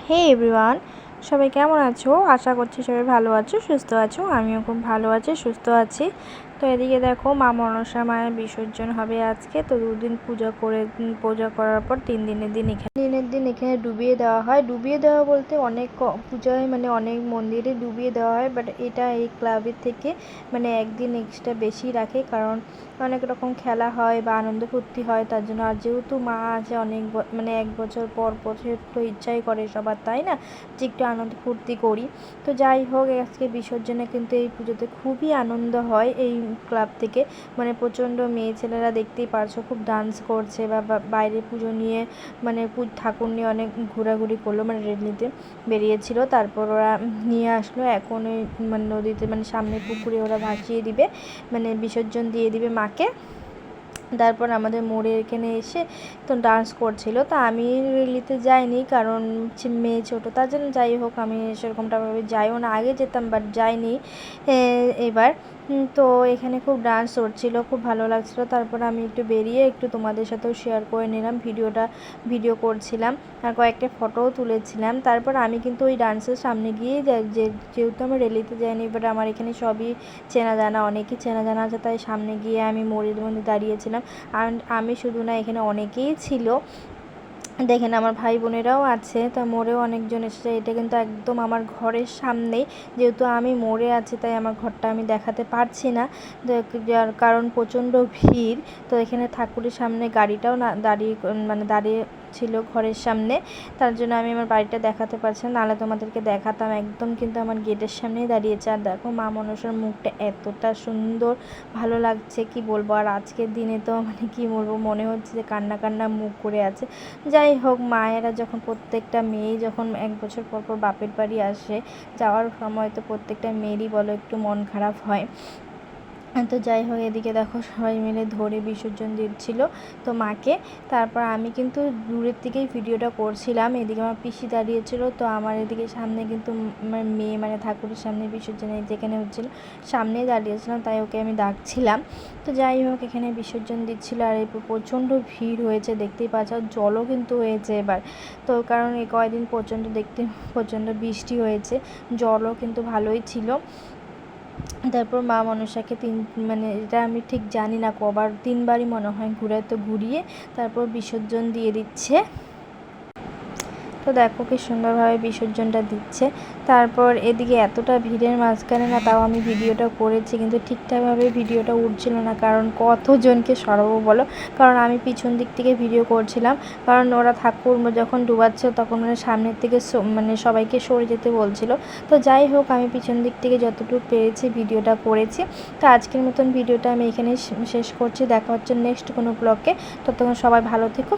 হে everyone, সবাই কেমন আছো? আশা করছি সবাই ভালো আছো, সুস্থ আছো। আমিও খুব ভালো আছি, সুস্থ আছি। তো এদিকে দেখো, মা মনসা মায়ের বিসর্জন হবে আজকে। তো 2 দিন পূজা করার পর 3 দিনের দিন এখানে ডুবিয়ে দেওয়া হয়। ডুবিয়ে দেওয়া বলতে অনেক পূজায় মানে অনেক মন্দিরে ডুবিয়ে দেওয়া হয়, বাট এটা এই ক্লাবের থেকে মানে একদিন এক্সট্রা বেশি রাখে, কারণ অনেক রকম খেলা হয় বা আনন্দ ফুর্তি হয় তার জন্য। আর যেহেতু মা আছে অনেক মানে 1 বছর পর বছর তো ইচ্ছাই করে সবার, তাই না, যে একটু আনন্দ ফুর্তি করি। তো যাই হোক, আজকে বিসর্জনে কিন্তু এই পুজোতে খুবই আনন্দ হয় এই ক্লাব থেকে। মানে প্রচণ্ড মেয়ে ছেলেরা দেখতেই পারছো খুব ডান্স করছে বা বাইরে পুজো নিয়ে মানে ঠাকুর নিয়ে অনেক ঘোরাঘুরি করলো, মানে রেলিতে বেরিয়েছিল। তারপর ওরা নিয়ে আসলো, এখন ওই মানে নদীতে মানে সামনে পুকুরে ওরা ভাসিয়ে দিবে, মানে বিসর্জন দিয়ে দিবে মাকে। তারপর আমাদের মোড়ে এখানে এসে তো ডান্স করছিল। তো আমি রেলিতে যাইনি, কারণ মেয়ে ছোটো, তার জন্য যাই হোক আমি সেরকমটাভাবে যাইও না। আগে যেতাম বাট যাইনি এবার। তো এখানে খুব ডান্স হচ্ছিলো, খুব ভালো লাগছিলো। তারপর আমি একটু বেরিয়ে একটু তোমাদের সাথেও শেয়ার করে নিলাম, ভিডিও করছিলাম আর কয়েকটা ফটোও তুলেছিলাম। তারপর আমি কিন্তু ওই ডান্সের সামনে গিয়েই যেহেতু আমি রেলিতে যাইনি, বাট আমার এখানে সবই চেনা জানা, অনেকেই চেনা জানা আছে, তাই সামনে গিয়ে আমি মোড়ের মধ্যে দাঁড়িয়েছিলাম। আর আমি শুধু না, এখানে অনেকেই ছিল, দেখেন আমার ভাই বোনেরাও আছে। তা মোড়েও অনেকজন এসেছে। এটা কিন্তু একদম আমার ঘরের সামনেই, যেহেতু আমি মোড়ে আছি তাই আমার ঘরটা আমি দেখাতে পারছি না, যার কারণ প্রচণ্ড ভিড়। তো এখানে ঠাকুরের সামনে গাড়িটাও না দাঁড়িয়ে ছিল ঘরের সামনে, তার জন্য আমি আমার বাড়িটা দেখাতে পারছি না, নাহলে তোমাদেরকে দেখাতাম। একদম কিন্তু আমার গেটের সামনেই দাঁড়িয়েছে। আর দেখো মা মনসার মুখটা এতটা সুন্দর, ভালো লাগছে কি বলবো। আর আজকের দিনে তো মানে কি বলবো, মনে হচ্ছে যে কান্না কান্না মুখ করে আছে। যাই হোক, মায়েরা যখন প্রত্যেকটা মেয়েই যখন 1 বছর পর পর বাপের বাড়ি আসে, যাওয়ার সময় তো প্রত্যেকটা মেয়েরই বলো একটু মন খারাপ হয়। তো যাই হোক, এদিকে দেখো সবাই মিলে ধরে বিসর্জন দিচ্ছিল তো মাকে। তারপর আমি কিন্তু দূরের থেকেই ভিডিওটা করছিলাম। এদিকে আমার পিসি দাঁড়িয়েছিল, তো আমার এদিকে সামনে কিন্তু মেয়ে মানে ঠাকুরের সামনে বিসর্জন যেখানে হচ্ছিল সামনেই দাঁড়িয়েছিলাম, তাই ওকে আমি ডাকছিলাম। তো যাই হোক, এখানে বিসর্জন দিচ্ছিল আর এই প্রচণ্ড ভিড় হয়েছে, দেখতেই পাচ্ছ। জলও কিন্তু হয়েছে এবার, তো কারণ এই কয়দিন প্রচণ্ড বৃষ্টি হয়েছে, জলও কিন্তু ভালোই ছিল। তারপর মা মনসাকে মানে এটা আমি ঠিক জানি না কবার, 3বারই মনে হয় ঘুরিয়ে তারপর বিসর্জন দিয়ে দিচ্ছে। তো দেখো কি সুন্দরভাবে বিসর্জনটা দিচ্ছে। তারপর এদিকে এতটা ভিড়ের মাঝখানে না, তাও আমি ভিডিওটা করেছি, কিন্তু ঠিকঠাকভাবে ভিডিওটা উঠছিল না, কারণ কতজনকে সরাবো বলো। কারণ আমি পিছন দিক থেকে ভিডিও করছিলাম, কারণ ওরা ঠাকুর যখন ডুবাচ্ছে তখন মানে সামনের থেকে মানে সবাইকে সরে যেতে বলছিল। তো যাই হোক, আমি পিছন দিক থেকে যতটুকু পেরেছি ভিডিওটা করেছি। তো আজকের মতন ভিডিওটা আমি এখানেই শেষ করছি। দেখা হচ্ছে নেক্সট কোনো ব্লগে। ততক্ষণ সবাই ভালো থেকো।